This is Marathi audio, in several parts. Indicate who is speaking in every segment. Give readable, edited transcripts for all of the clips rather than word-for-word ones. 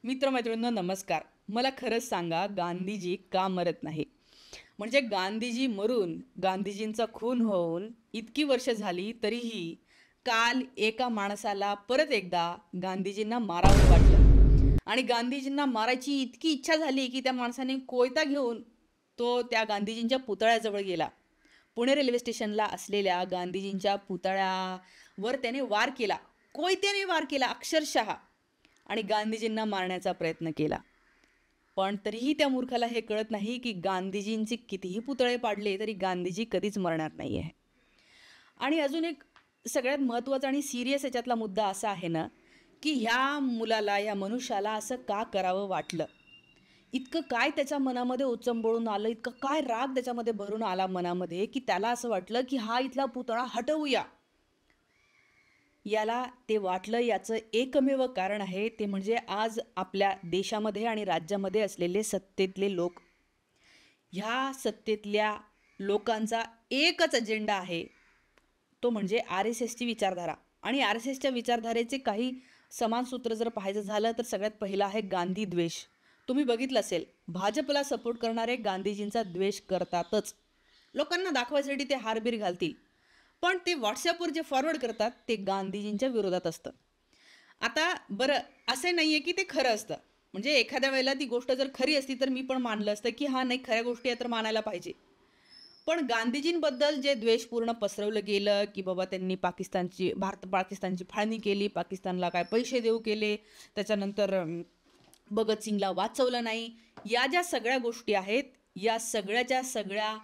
Speaker 1: मित्रमैत्रिणींनो नमस्कार. मला खरंच सांगा गांधीजी का मरत नाही? म्हणजे गांधीजी मरून, गांधीजींचा खून होऊन इतकी वर्ष झाली तरीही काल एका माणसाला परत एकदा गांधीजींना मारावं वाटलं आणि गांधीजींना मारायची इतकी इच्छा झाली, की त्या माणसाने कोयता घेऊन तो त्या गांधीजींच्या पुतळ्याजवळ गेला. पुणे रेल्वे स्टेशनला असलेल्या गांधीजींच्या पुतळ्यावर त्याने वार केला. कोयत्याने वार केला अक्षरशः आणि गांधीजींना मारण्याचा प्रयत्न केला. पण तरीही त्या मूर्खाला हे कळत नाही की गांधीजींचे कितीही पुतळे पाडले तरी गांधीजी कधीच मरणार नाही आहे. आणि अजून एक सगळ्यात महत्त्वाचा आणि सिरियस याच्यातला मुद्दा असा आहे ना, की ह्या मुलाला, या मनुष्याला असं का करावं वाटलं? इतकं काय त्याच्या मनामध्ये उचंबळून आलं, इतकं काय राग त्याच्यामध्ये भरून आला मनामध्ये, की त्याला असं वाटलं की हा इथला पुतळा हटवूया. याला ते वाटलं याचं एकमेव कारण आहे ते म्हणजे आज आपल्या देशामध्ये आणि राज्यामध्ये असलेले सत्तेतले लोक. ह्या सत्तेतल्या लोकांचा एकच अजेंडा आहे, तो म्हणजे आर एस एसची विचारधारा. आणि आर एस एसच्या विचारधारेचे काही समान सूत्र जर पाहायचं झालं तर सगळ्यात पहिलं आहे गांधी द्वेष. तुम्ही बघितलं असेल, भाजपला सपोर्ट करणारे गांधीजींचा द्वेष करतातच. लोकांना दाखवायसाठी ते हारबीर घालतील, पण ते व्हॉट्सॲपवर जे फॉरवर्ड करतात ते गांधीजींच्या विरोधात असतं. आता बरं, असं नाही आहे की ते खरं असतं. म्हणजे एखाद्या वेळेला ती गोष्ट जर खरी असती तर मी पण मानलं असतं की हा नाही, खऱ्या गोष्टी आहे तर मानायला पाहिजे. पण गांधीजींबद्दल जे द्वेषपूर्ण पसरवलं गेलं की बाबा त्यांनी पाकिस्तानची फाळणी केली, पाकिस्तानला काय पैसे देऊ केले, त्याच्यानंतर भगतसिंगला वाचवलं नाही, या ज्या सगळ्या गोष्टी आहेत, या सगळ्याच्या सगळ्या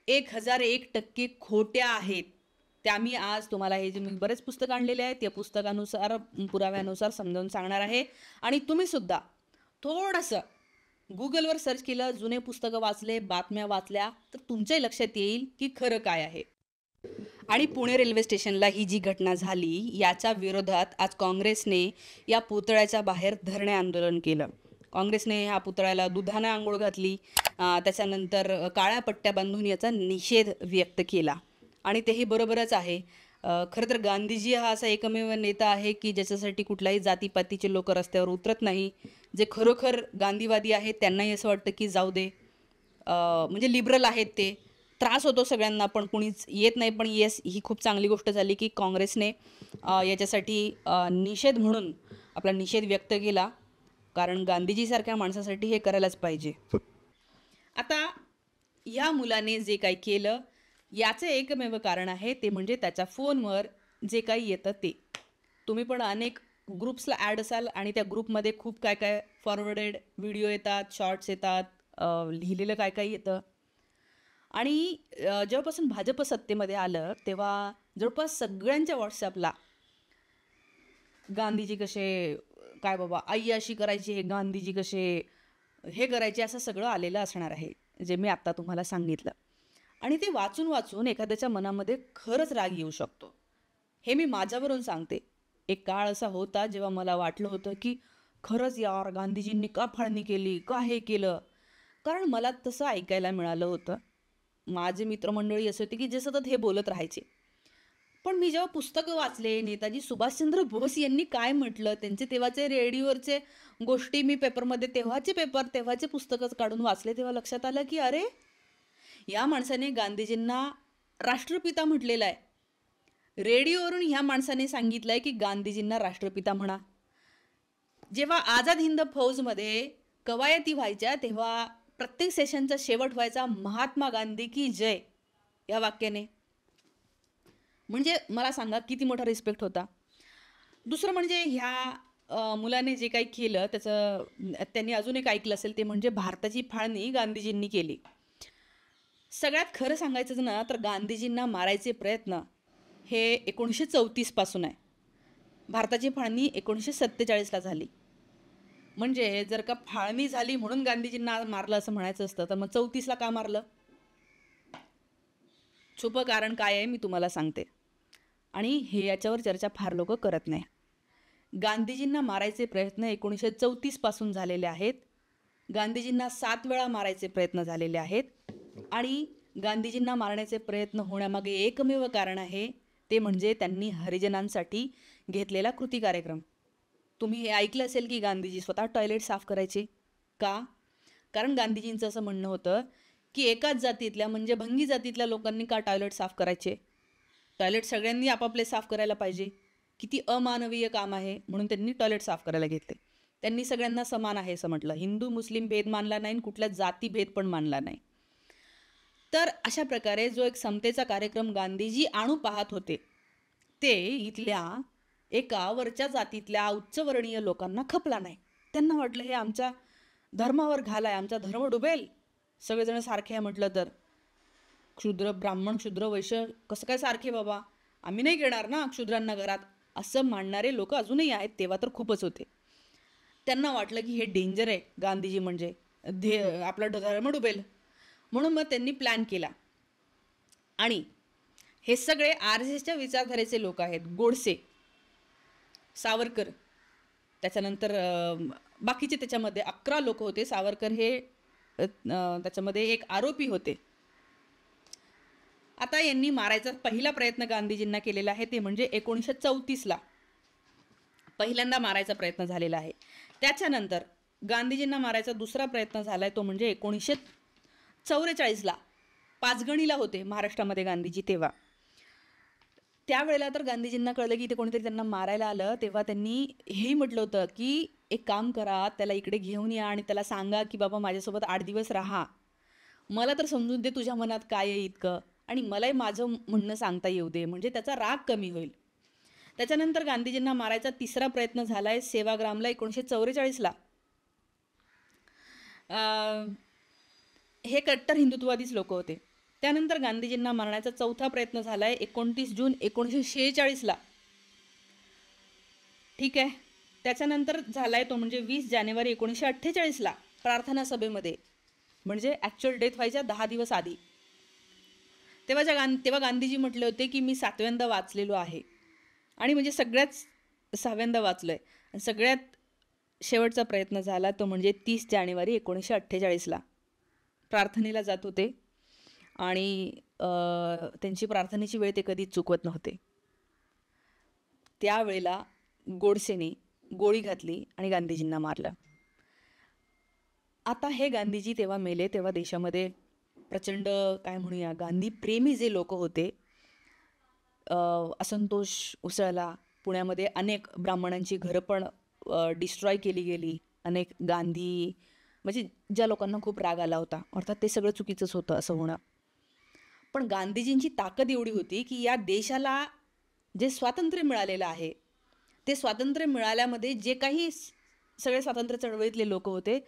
Speaker 1: 1001% खोट्या आहेत. त्या मी आज तुम्हाला हे जे मी बरेच पुस्तकं आणलेले आहेत, त्या पुस्तकानुसार, पुराव्यानुसार समजावून सांगणार आहे. आणि तुम्हीसुद्धा थोडंसं Googleवर सर्च केलं, जुने पुस्तकं वाचले, बातम्या वाचल्या, तर तुमच्याही लक्षात येईल की खरं काय आहे. आणि पुणे रेल्वे स्टेशनला ही जी घटना झाली, याच्या विरोधात आज काँग्रेसने या पुतळ्याच्या बाहेर धरणे आंदोलन केलं. काँग्रेसने ह्या पुतळ्याला दुधानं आंघोळ घातली, त्याच्यानंतर काळ्या पट्ट्या बांधून याचा निषेध व्यक्त केला. आणि तेही बरोबरच आहे. खरं तर गांधीजी हा असा एकमेव नेता आहे की ज्याच्यासाठी कुठल्याही जातीपातीचे लोक रस्त्यावर उतरत नाही. जे खरोखर गांधीवादी आहेत त्यांनाही असं वाटतं की जाऊ दे, म्हणजे लिबरल आहेत ते. त्रास होतो सगळ्यांना पण कुणीच येत नाही. पण येस, ही खूप चांगली गोष्ट झाली की काँग्रेसने याच्यासाठी निषेध म्हणून आपला निषेध व्यक्त केला, कारण गांधीजीसारख्या माणसासाठी हे करायलाच पाहिजे. आता या मुलाने जे काही केलं याचं एकमेव कारण आहे ते म्हणजे त्याच्या फोनवर जे काही येतं ते. तुम्ही पण अनेक ग्रुप्सला ॲड असाल आणि त्या ग्रुपमध्ये खूप काय काय फॉरवर्डेड व्हिडिओ येतात, शॉर्ट्स येतात, लिहिलेलं काय काय येतं. आणि जेव्हापासून भाजप सत्तेमध्ये आलं तेव्हा जवळपास सगळ्यांच्या व्हॉट्सॲपला गांधीजी कसे, काय बाबा अय्याशी करायची, हे गांधीजी कसे हे करायचे, असं सगळं आलेलं असणार आहे जे मी आत्ता तुम्हाला सांगितलं. आणि ते वाचून वाचून एखाद्याच्या मनामध्ये खरंच राग येऊ शकतो. हे मी माझ्यावरून सांगते. एक काळ असा होता जेव्हा मला वाटलं होतं की खरंच यार गांधीजींनी का फाळणी केली, का हे केलं. कारण मला तसं ऐकायला मिळालं होतं. माझे मित्रमंडळी असे होते की जे सतत हे बोलत राहायचे. पण मी जेव्हा पुस्तकं वाचले, नेताजी सुभाषचंद्र बोस यांनी काय म्हटलं, त्यांचे तेव्हाचे रेडिओवरचे गोष्टी मी पेपरमध्ये, तेव्हाचे पुस्तकं काढून वाचले, तेव्हा लक्षात आलं की अरे, या माणसाने गांधीजींना राष्ट्रपिता म्हटलेलं आहे. रेडिओवरून ह्या माणसाने सांगितलं आहे की गांधीजींना राष्ट्रपिता म्हणा. जेव्हा आझाद हिंद फौजमध्ये कवायती व्हायच्या तेव्हा प्रत्येक सेशनचा शेवट व्हायचा महात्मा गांधी की जय या वाक्याने. म्हणजे मला सांगा किती मोठा रिस्पेक्ट होता. दुसरं म्हणजे ह्या मुलाने जे काही केलं त्याचं त्यांनी अजून एक ऐकलं असेल, ते म्हणजे भारताची फाळणी गांधीजींनी केली. सगळ्यात खरं सांगायचं ना तर गांधीजींना मारायचे प्रयत्न हे 1934 पासून आहे. भारताची फाळणी 1947ला झाली. म्हणजे जर का फाळणी झाली म्हणून गांधीजींना मारलं असं म्हणायचं असतं तर मग 34ला का मारलं? छुपं कारण काय आहे मी तुम्हाला सांगते. आणि हे याच्यावर चर्चा फार लोक करत नाही. गांधीजींना मारायचे प्रयत्न 1934 पासून झालेले आहेत. गांधीजींना 7 वेळा मारायचे प्रयत्न झालेले आहेत. आणि गांधीजींना मारण्याचे प्रयत्न होण्यामागे एकमेव कारण आहे, ते म्हणजे त्यांनी हरिजनांसाठी घेतलेला कृती कार्यक्रम. तुम्ही हे ऐकलं असेल की गांधीजी स्वतः टॉयलेट साफ करायचे. का? कारण गांधीजींचं असं म्हणणं होतं की एकाच जातीतल्या म्हणजे भंगी जातीतल्या लोकांनी का टॉयलेट साफ करायचे? टॉयलेट सगळ्यांनी आपापले साफ करायला पाहिजे. किती अमानवीय काम आहे म्हणून त्यांनी टॉयलेट साफ करायला घेतले. त्यांनी सगळ्यांना समान आहे असं म्हटलं. हिंदू मुस्लिम भेद मानला नाही, कुठल्या जाती भेद पण मानला नाही. तर अशा प्रकारे जो एक समतेचा कार्यक्रम गांधीजी आणू पाहत होते, ते इथल्या एका वरच्या जातीतल्या उच्चवर्णीय लोकांना खपला नाही. त्यांना वाटलं हे आमच्या धर्मावर घालाय, आमचा धर्म डुबेल. सगळेजण सारखे आहे म्हटलं तर. क्षुद्र ब्राह्मण क्षुद्र वैश्य कसं काय सारखे बाबा, आम्ही नाही घेणार ना क्षुद्रांना घरात, असं मानणारे लोक अजूनही आहेत. तेव्हा तर खूपच होते. त्यांना वाटलं की हे डेंजर आहे गांधीजी म्हणजे, आपला धर्म डुबेल. म्हणून मग त्यांनी प्लॅन केला. आणि हे सगळे आर एस एसच्या विचारधारेचे लोक आहेत. गोडसे, सावरकर, त्याच्यानंतर बाकीचे त्याच्यामध्ये 11 लोक होते. सावरकर हे त्याच्यामध्ये एक आरोपी होते. आता यांनी मारायचा पहिला प्रयत्न गांधीजींना केलेला आहे, ते म्हणजे 1934ला पहिल्यांदा मारायचा प्रयत्न झालेला आहे. त्याच्यानंतर गांधीजींना मारायचा दुसरा प्रयत्न झाला आहे, तो म्हणजे 1944ला. पाचगणीला होते महाराष्ट्रामध्ये गांधीजी तेव्हा. त्यावेळेला तर गांधीजींना कळलं की ते कोणीतरी त्यांना मारायला आलं. तेव्हा त्यांनी हेही म्हटलं होतं की एक काम करा, त्याला इकडे घेऊन या आणि त्याला सांगा की बाबा माझ्यासोबत 8 दिवस राहा, मला तर समजून दे तुझ्या मनात काय आहे इतकं, आणि मलाही माझं म्हणणं सांगता येऊ दे, म्हणजे त्याचा राग कमी होईल. त्याच्यानंतर गांधीजींना मारायचा तिसरा प्रयत्न झाला आहे सेवाग्रामला 1944ला. हे कट्टर हिंदुत्ववादीच लोक होते. त्यानंतर गांधीजींना मारण्याचा चौथा प्रयत्न झाला आहे 29 जून 1946ला. ठीक आहे. त्याच्यानंतर झाला आहे तो म्हणजे 20 जानेवारी 1948ला प्रार्थना सभेमध्ये, म्हणजे ॲक्च्युअल डेथ व्हायच्या 10 दिवस आधी. तेव्हा गांधीजी म्हटले होते की मी 7व्यांदा वाचलेलो आहे, आणि म्हणजे सगळ्याच 6व्यांदा वाचलो आहे. सगळ्यात शेवटचा प्रयत्न झाला तो म्हणजे 30 जानेवारी 1948ला. प्रार्थनेला जात होते आणि त्यांची प्रार्थनेची वेळ ते कधीच चुकवत नव्हते. त्यावेळेला गोडसेने गोळी घातली आणि गांधीजींना मारलं. आता हे गांधीजी तेव्हा मेले तेव्हा देशामध्ये प्रचंड काय म्हणूया गांधी प्रेमी जे लोक होते, असंतोष उसळला. पुण्यामध्ये अनेक ब्राह्मणांची घरं पण डिस्ट्रॉय केली गेली. अनेक गांधी म्हणजे ज्या लोकांना खूप राग आला होता, अर्थात ते सगळं चुकीचंच होतं असं होणं. पण गांधीजींची ताकद एवढी होती की या देशाला जे स्वातंत्र्य मिळालेलं आहे, ते स्वातंत्र्य मिळाल्यामध्ये जे काही सगळे स्वातंत्र्य चळवळीतले लोक होते,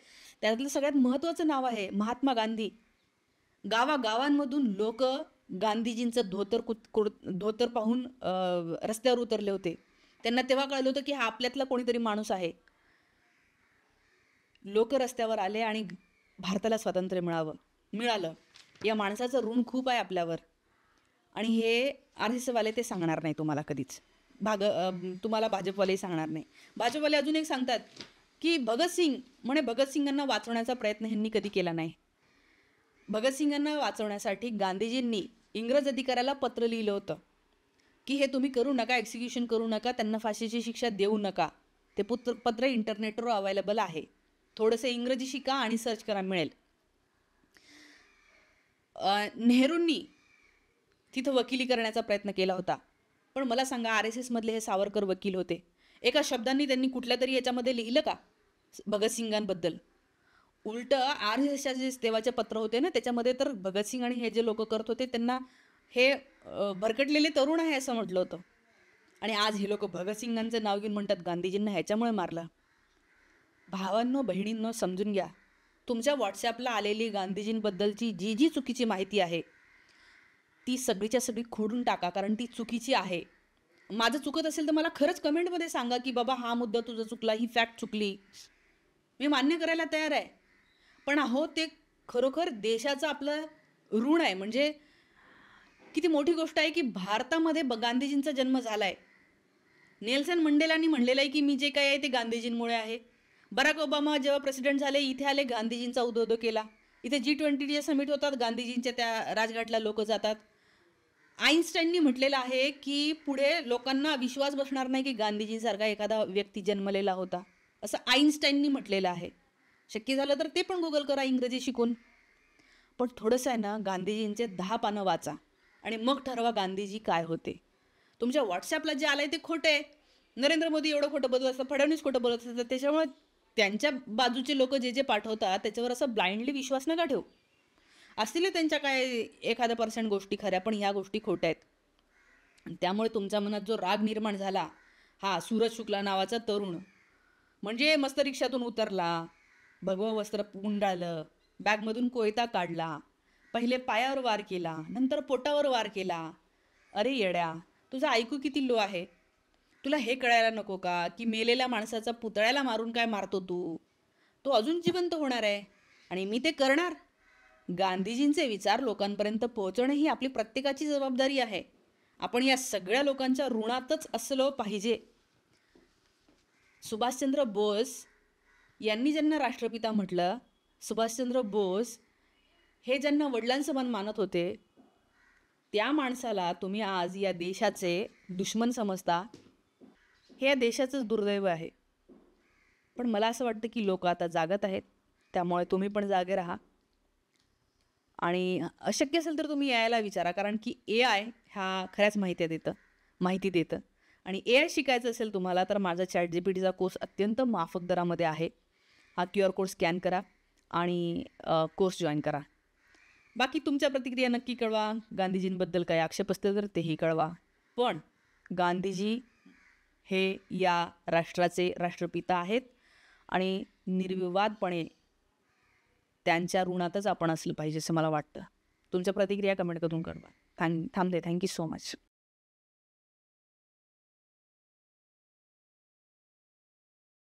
Speaker 1: त्यातलं सगळ्यात महत्त्वाचं नाव आहे महात्मा गांधी. गावागावांमधून लोक गांधीजींचं धोतर पाहून रस्त्यावर उतरले होते. त्यांना तेव्हा कळलं होतं की हा आपल्यातला कोणीतरी माणूस आहे. लोक रस्त्यावर आले आणि भारताला स्वातंत्र्य मिळालं. या माणसाचं ऋण खूप आहे आपल्यावर. आणि हे आर एस एसवाले ते सांगणार नाही तुम्हाला कधीच. तुम्हाला भाजपवालेही सांगणार नाही. भाजपवाले अजून एक सांगतात की भगतसिंगांना वाचवण्याचा प्रयत्न ह्यांनी कधी केला नाही. भगतसिंगांना वाचवण्यासाठी गांधीजींनी इंग्रज अधिकाऱ्याला पत्र लिहिलं होतं की हे तुम्ही करू नका, एक्झिक्युशन करू नका, त्यांना फाशीची शिक्षा देऊ नका. ते पत्र इंटरनेटवर अवेलेबल आहे. थोडंसं इंग्रजी शिका आणि सर्च करा, मिळेल. नेहरूंनी तिथं वकिली करण्याचा प्रयत्न केला होता. पण मला सांगा, आर एस एसमधले हे सावरकर वकील होते. एका शब्दांनी त्यांनी कुठल्या तरी याच्यामध्ये लिहिलं का भगतसिंगांबद्दल? उलटं आर एस एसच्या जे तेव्हाचे पत्र होते ना, त्याच्यामध्ये तर भगतसिंग आणि हे जे लोक करत होते त्यांना हे भरकटलेले तरुण आहे असं म्हटलं होतं. आणि आज हे लोक भगतसिंगांचं नाव घेऊन म्हणतात गांधीजींना ह्याच्यामुळे मारलं. भावांनो बहिणींनो, समजून घ्या. तुमच्या व्हॉट्सॲपला आलेली गांधीजींबद्दलची जी चुकीची माहिती आहे ती सगळीच्या सगळी खोडून टाका, कारण ती चुकीची आहे. माझं चुकत असेल तर मला खरंच कमेंटमध्ये सांगा की बाबा हा मुद्दा तुझा चुकला, ही फॅक्ट चुकली. मी मान्य करायला तयार आहे. पण अहो, ते खरोखर देशाचं आपलं ऋण आहे. म्हणजे किती मोठी गोष्ट आहे की भारतामध्ये गांधीजींचा जन्म झाला आहे. नेल्सन मंडेलांनी म्हणलेलं आहे की मी जे काय आहे ते गांधीजींमुळे आहे. बराक ओबामा जेव्हा प्रेसिडेंट झाले इथे आले, गांधीजींचा उदोदो केला. इथे G20 समिट होतात, गांधीजींच्या त्या राजघाटला लोक जातात. आईन्स्टाईननी म्हटलेलं आहे की पुढे लोकांना विश्वास बसणार नाही की गांधीजींसारखा एखादा व्यक्ती जन्मलेला होता, असं आईन्स्टाईननी म्हटलेलं आहे. शक्य झालं तर ते पण गुगल करा इंग्रजी शिकून. पण थोडंसं आहे ना, गांधीजींचे 10 पानं वाचा आणि मग ठरवा गांधीजी काय होते. तुमच्या व्हॉट्सॲपला जे आलं आहे ते खोटं आहे. नरेंद्र मोदी एवढं खोटं बोलत असतात, फडणवीस खोटं बोलत असतात. त्याच्यामुळे त्यांच्या बाजूचे लोक जे जे पाठवतात त्याच्यावर असं ब्लाइंडली विश्वास नका ठेवू. असतील त्यांच्या काय एखादा % गोष्टी खऱ्या, पण ह्या गोष्टी खोट्या आहेत. त्यामुळे तुमच्या मनात जो राग निर्माण झाला, हा सूरज शुक्ला नावाचा तरुण म्हणजे मस्त रिक्षातून उतरला, भगवं वस्त्र गुंडाळलं, बॅगमधून कोयता काढला, पहिले पायावर वार केला, नंतर पोटावर वार केला. अरे येड्या, तुझं ऐकू किती लो आहे. तुला हे कळायला नको का की मेलेल्या माणसाचा पुतळ्याला मारून काय मारतो तू, तो अजून जिवंत होणार आहे आणि मी ते करणार. गांधीजींचे विचार लोकांपर्यंत पोहोचणं ही आपली प्रत्येकाची जबाबदारी आहे. आपण या सगळ्या लोकांच्या ऋणातच असलो पाहिजे. सुभाषचंद्र बोस यांनी ज्यांना राष्ट्रपिता म्हटलं, सुभाषचंद्र बोस हे ज्यांना वडिलांसमान मानत होते, त्या माणसाला तुम्ही आज या देशाचे दुश्मन समजता. हे या देशाचंच दुर्दैव आहे. पण मला असं वाटतं की लोक आता जागत आहेत, त्यामुळे तुम्ही पण जागे राहा. आणि अशक्य असेल तर तुम्ही यायला विचारा, कारण की AI ह्या खऱ्याच माहिती देतं. आणि AI शिकायचं असेल तुम्हाला तर माझा ChatGPTचा कोर्स अत्यंत माफक दरामध्ये आहे. हा QR कोड स्कॅन करा आणि कोर्स जॉईन करा. बाकी तुमच्या प्रतिक्रिया नक्की कळवा. गांधीजींबद्दल काही आक्षेप असतील तर तेही कळवा. पण गांधीजी हे या राष्ट्राचे राष्ट्रपिता आहेत आणि निर्विवादपणे त्यांच्या ऋणातच आपण असलं पाहिजे असं मला वाटतं. तुमच्या प्रतिक्रिया कमेंट करून कळवा. थांबते. Thank you so much.